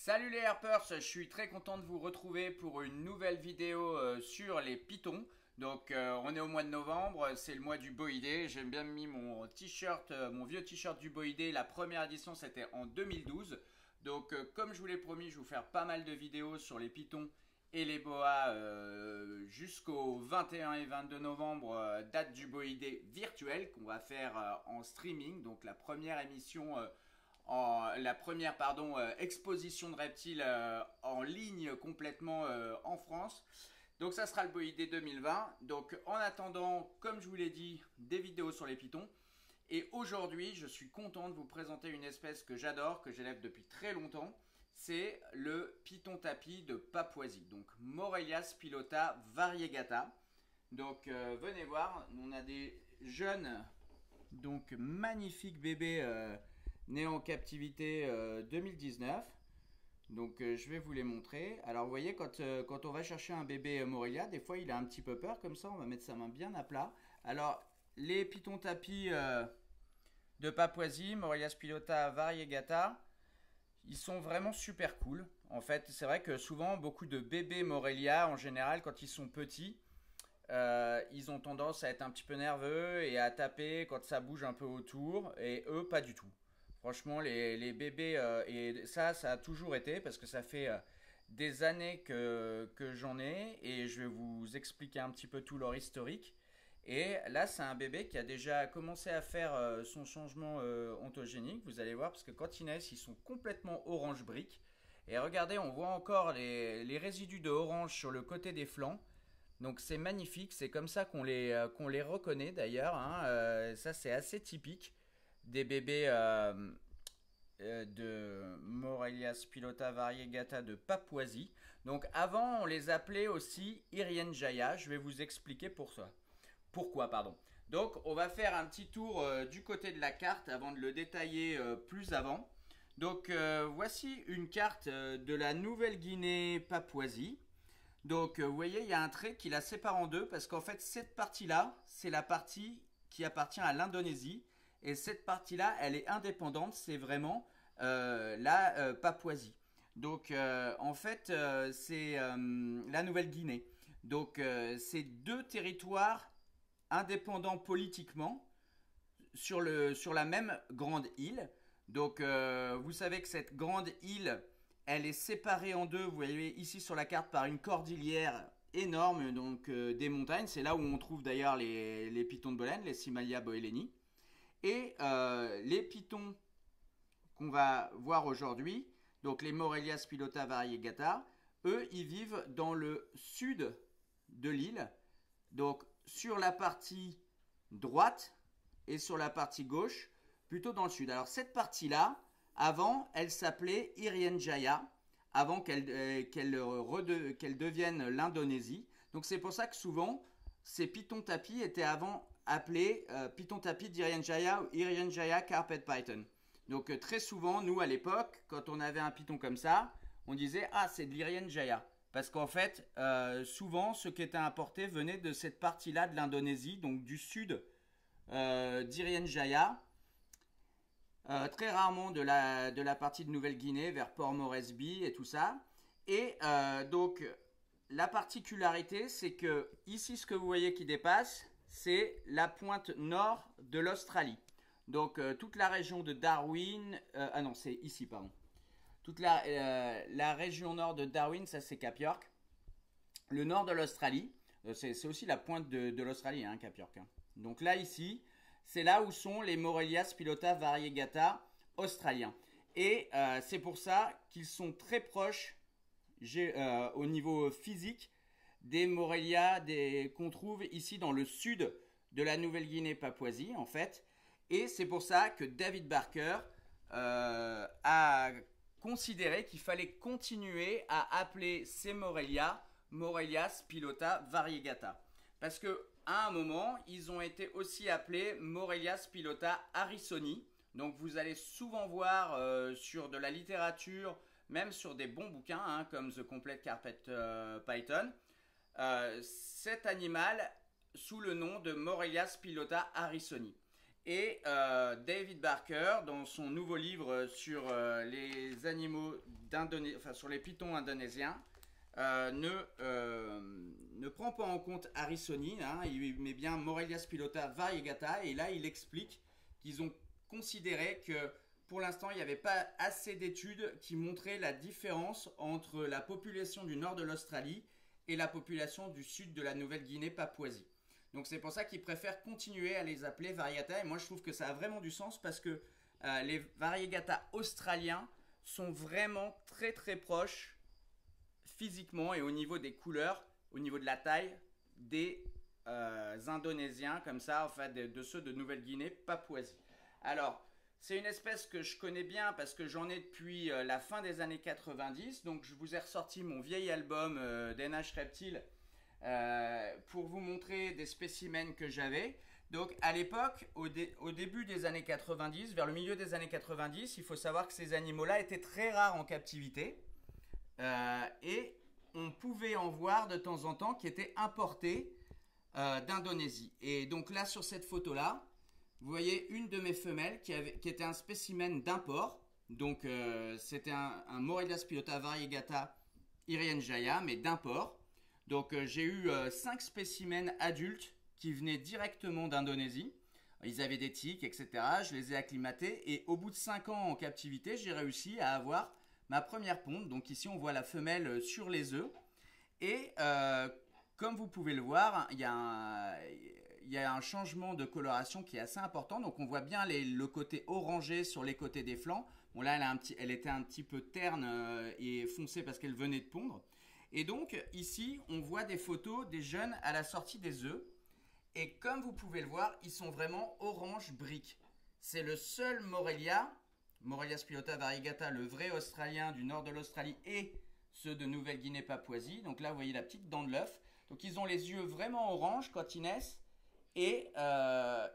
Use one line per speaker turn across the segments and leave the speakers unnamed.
Salut les Harpers, je suis très content de vous retrouver pour une nouvelle vidéo sur les pitons. Donc on est au mois de novembre, c'est le mois du Boïdé. J'ai bien mis mon t-shirt, mon vieux t-shirt du Boïdé. La première édition c'était en 2012. Donc comme je vous l'ai promis, je vais vous faire pas mal de vidéos sur les pitons et les boas jusqu'au 21 et 22 novembre, date du Boïdé virtuel qu'on va faire en streaming. Donc la première émission exposition de reptiles en ligne complètement en France. Donc ça sera le Boïdé 2020. Donc en attendant, comme je vous l'ai dit, des vidéos sur les pitons. Et aujourd'hui, je suis content de vous présenter une espèce que j'adore, que j'élève depuis très longtemps. C'est le python tapis de Papouasie, donc Morelia spilota variegata. Donc venez voir, on a des jeunes, donc magnifiques bébés nés en captivité 2019. Donc je vais vous les montrer. Alors vous voyez, quand on va chercher un bébé Morelia, des fois il a un petit peu peur, comme ça on va mettre sa main bien à plat. Alors les pitons tapis de Papouasie, Morelia spilota variegata, ils sont vraiment super cool. En fait, c'est vrai que souvent, beaucoup de bébés Morelia, en général, quand ils sont petits, ils ont tendance à être un petit peu nerveux et à taper quand ça bouge un peu autour. Et eux, pas du tout. Franchement, les bébés, et ça a toujours été, parce que ça fait des années que j'en ai, et je vais vous expliquer un petit peu tout leur historique. Et là, c'est un bébé qui a déjà commencé à faire son changement ontogénique. Vous allez voir, parce que quand ils naissent, ils sont complètement orange brique. Et regardez, on voit encore les résidus de orange sur le côté des flancs. Donc c'est magnifique, c'est comme ça qu'on les reconnaît d'ailleurs, hein. Ça, c'est assez typique des bébés de Morelia spilota variegata de Papouasie. Donc avant, on les appelait aussi Irienjaya. Je vais vous expliquer pourquoi, pardon. Donc on va faire un petit tour du côté de la carte avant de le détailler plus avant. Donc voici une carte de la Nouvelle-Guinée Papouasie. Donc vous voyez, il y a un trait qui la sépare en deux, parce qu'en fait cette partie-là, c'est la partie qui appartient à l'Indonésie, et cette partie-là, elle est indépendante, c'est vraiment la Papouasie. Donc en fait, c'est la Nouvelle-Guinée. Donc c'est deux territoires indépendants politiquement sur la même grande île. Donc vous savez que cette grande île, elle est séparée en deux, vous voyez ici sur la carte, par une cordillère énorme, donc des montagnes. C'est là où on trouve d'ailleurs les pitons de Bolène, les Simalia boeleni. Et les pitons qu'on va voir aujourd'hui, donc les Morelia spilota variegata, eux, ils vivent dans le sud de l'île, donc sur la partie droite et sur la partie gauche, plutôt dans le sud. Alors cette partie-là, avant, elle s'appelait Irienjaya, avant qu'elle devienne l'Indonésie. Donc c'est pour ça que souvent, ces pitons tapis étaient avant appelés pitons tapis d'Irienjaya ou Irienjaya carpet python. Donc très souvent, nous à l'époque, quand on avait un piton comme ça, on disait « Ah, c'est de l'Irienjaya ». Parce qu'en fait, souvent, ce qui était importé venait de cette partie-là de l'Indonésie, donc du sud d'Irienjaya. Très rarement de la partie de Nouvelle-Guinée vers Port Moresby et tout ça. Et donc la particularité, c'est que ici, ce que vous voyez qui dépasse, c'est la pointe nord de l'Australie. Donc toute la région de Darwin, ah non, c'est ici, pardon. Toute la région nord de Darwin, ça c'est Cap York. Le nord de l'Australie, c'est aussi la pointe de l'Australie, hein, Cap York, hein. Donc là, ici, c'est là où sont les Morelia spilota variegata australiens. Et c'est pour ça qu'ils sont très proches au niveau physique des Morelia qu'on trouve ici dans le sud de la Nouvelle-Guinée Papouasie, en fait. Et c'est pour ça que David Barker a considéré qu'il fallait continuer à appeler ces Morelia Morelia spilota variegata. Parce que à un moment, ils ont été aussi appelés Morelia spilota harrisoni. Donc vous allez souvent voir sur de la littérature, même sur des bons bouquins, hein, comme The Complete Carpet Python, cet animal sous le nom de Morelia spilota harrisoni. Et David Barker, dans son nouveau livre sur les animaux enfin sur les pitons indonésiens, ne prend pas en compte Harrisoni, hein, il met bien Morelia spilota variegata, et là il explique qu'ils ont considéré que pour l'instant il n'y avait pas assez d'études qui montraient la différence entre la population du nord de l'Australie et la population du sud de la Nouvelle-Guinée-Papouasie. Donc c'est pour ça qu'ils préfèrent continuer à les appeler variegata, et moi je trouve que ça a vraiment du sens parce que les variegata australiens sont vraiment très très proches physiquement et au niveau des couleurs, au niveau de la taille des Indonésiens comme ça, en fait, de ceux de Nouvelle-Guinée, Papouasie. Alors, c'est une espèce que je connais bien parce que j'en ai depuis la fin des années 90. Donc, je vous ai ressorti mon vieil album d'NH Reptile pour vous montrer des spécimens que j'avais. Donc, à l'époque, au début des années 90, vers le milieu des années 90, il faut savoir que ces animaux-là étaient très rares en captivité. Et on pouvait en voir de temps en temps qui étaient importés d'Indonésie. Et donc là, sur cette photo-là, vous voyez une de mes femelles qui était un spécimen d'import. Donc c'était un Morelia spilota variegata irienjaya, mais d'import. Donc j'ai eu 5 spécimens adultes qui venaient directement d'Indonésie. Ils avaient des tiques, etc. Je les ai acclimatés. Et au bout de 5 ans en captivité, j'ai réussi à avoir ma première ponte. Donc ici, on voit la femelle sur les œufs. Et comme vous pouvez le voir, il y a un changement de coloration qui est assez important. Donc on voit bien le côté orangé sur les côtés des flancs. Bon là, elle était un petit peu terne et foncée parce qu'elle venait de pondre. Et donc ici, on voit des photos des jeunes à la sortie des œufs. Et comme vous pouvez le voir, ils sont vraiment orange brique. C'est le seul Morelia spilota variegata, le vrai australien du nord de l'Australie, et ceux de Nouvelle-Guinée-Papouasie. Donc là, vous voyez la petite dent de l'œuf. Donc ils ont les yeux vraiment orange quand ils naissent. Et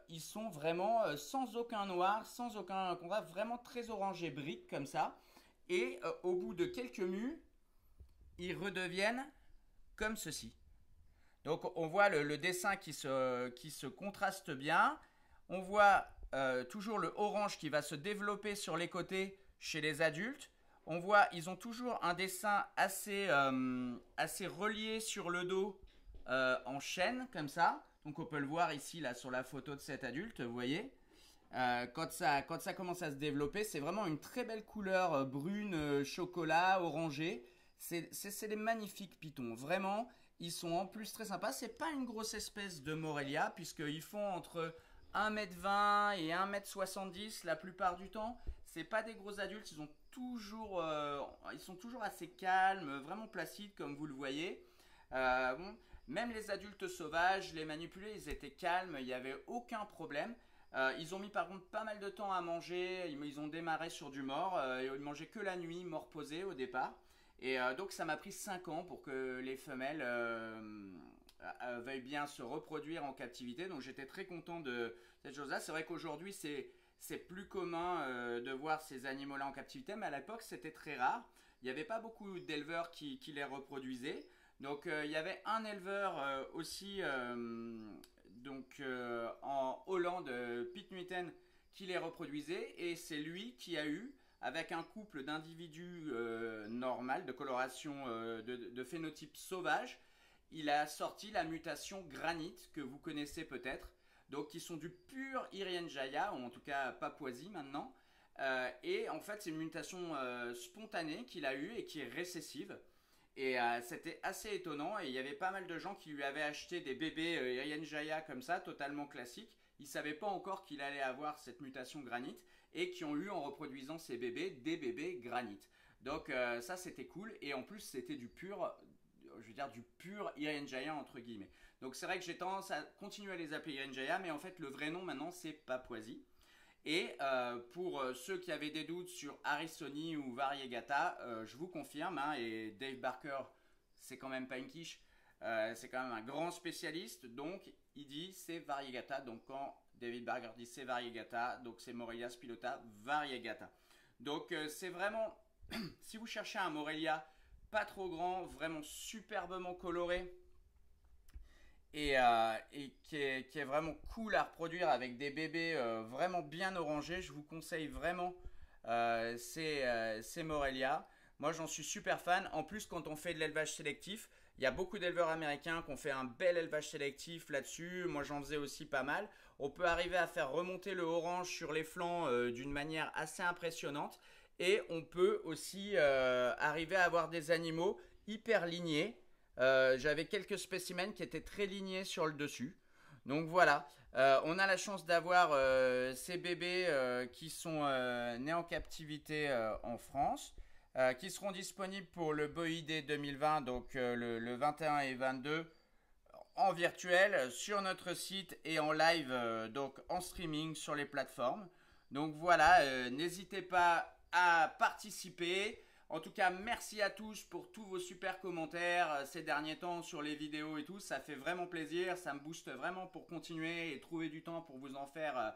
ils sont vraiment sans aucun noir, sans aucun... On voit vraiment très orangé brique comme ça. Et au bout de quelques mues, ils redeviennent comme ceci. Donc on voit le dessin qui se contraste bien. On voit toujours le orange qui va se développer sur les côtés chez les adultes. On voit, ils ont toujours un dessin assez relié sur le dos en chaîne, comme ça. Donc on peut le voir ici, là, sur la photo de cet adulte, vous voyez. Quand ça commence à se développer, c'est vraiment une très belle couleur brune, chocolat, orangé. C'est des magnifiques pitons, vraiment. Ils sont en plus très sympas. C'est pas une grosse espèce de Morelia, puisqu'ils font entre 1,20 m et 1,70 m la plupart du temps. C'est pas des gros adultes, ils sont toujours assez calmes, vraiment placides comme vous le voyez. Bon, même les adultes sauvages, les manipulés, ils étaient calmes, il n'y avait aucun problème. Ils ont mis par contre pas mal de temps à manger, ils ont démarré sur du mort, ils mangeaient que la nuit, mort posé au départ. Et donc ça m'a pris 5 ans pour que les femelles veuillent bien se reproduire en captivité. Donc j'étais très content de cette chose-là. C'est vrai qu'aujourd'hui c'est plus commun de voir ces animaux-là en captivité, mais à l'époque c'était très rare. Il n'y avait pas beaucoup d'éleveurs qui les reproduisaient. Donc il y avait un éleveur aussi en Hollande, Piet Nuiten, qui les reproduisait, et c'est lui qui a eu, avec un couple d'individus normal, de coloration de phénotype sauvage, il a sorti la mutation granite que vous connaissez peut-être, donc qui sont du pur Irienjaya, ou en tout cas Papouasie maintenant, et en fait c'est une mutation spontanée qu'il a eue et qui est récessive. Et c'était assez étonnant, et il y avait pas mal de gens qui lui avaient acheté des bébés Irienjaya comme ça, totalement classiques. Ils ne savaient pas encore qu'il allait avoir cette mutation granite, et qui ont eu, en reproduisant ces bébés, des bébés granite. Donc ça c'était cool, et en plus c'était du pur, je veux dire du pur Irienjaya entre guillemets. Donc c'est vrai que j'ai tendance à continuer à les appeler Irienjaya, mais en fait le vrai nom maintenant c'est Papouasie. Et pour ceux qui avaient des doutes sur Harrisoni ou Variegata, je vous confirme, hein, et Dave Barker, c'est quand même pas une quiche, c'est quand même un grand spécialiste, donc il dit c'est Variegata. Donc quand David Barker dit c'est Variegata, donc c'est Morelia spilota Variegata. Donc c'est vraiment, si vous cherchez un Morelia pas trop grand, vraiment superbement coloré, et qui est vraiment cool à reproduire avec des bébés vraiment bien orangés. Je vous conseille vraiment ces Morelia. Moi, j'en suis super fan. En plus, quand on fait de l'élevage sélectif, il y a beaucoup d'éleveurs américains qui ont fait un bel élevage sélectif là-dessus. Moi, j'en faisais aussi pas mal. On peut arriver à faire remonter le orange sur les flancs d'une manière assez impressionnante. Et on peut aussi arriver à avoir des animaux hyper lignés. J'avais quelques spécimens qui étaient très lignés sur le dessus. Donc voilà, on a la chance d'avoir ces bébés qui sont nés en captivité en France, qui seront disponibles pour le Boïdé 2020, donc le 21 et 22 en virtuel sur notre site et en live, donc en streaming sur les plateformes. Donc voilà, n'hésitez pas à participer. En tout cas, merci à tous pour tous vos super commentaires ces derniers temps sur les vidéos et tout. Ça fait vraiment plaisir, ça me booste vraiment pour continuer et trouver du temps pour vous en faire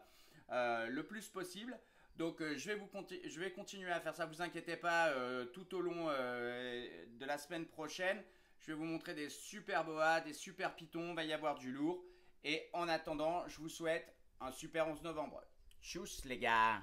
le plus possible. Donc je vais continuer à faire ça, vous inquiétez pas, tout au long de la semaine prochaine. Je vais vous montrer des super boas, des super pitons, il va y avoir du lourd. Et en attendant, je vous souhaite un super 11 novembre. Tchuss les gars!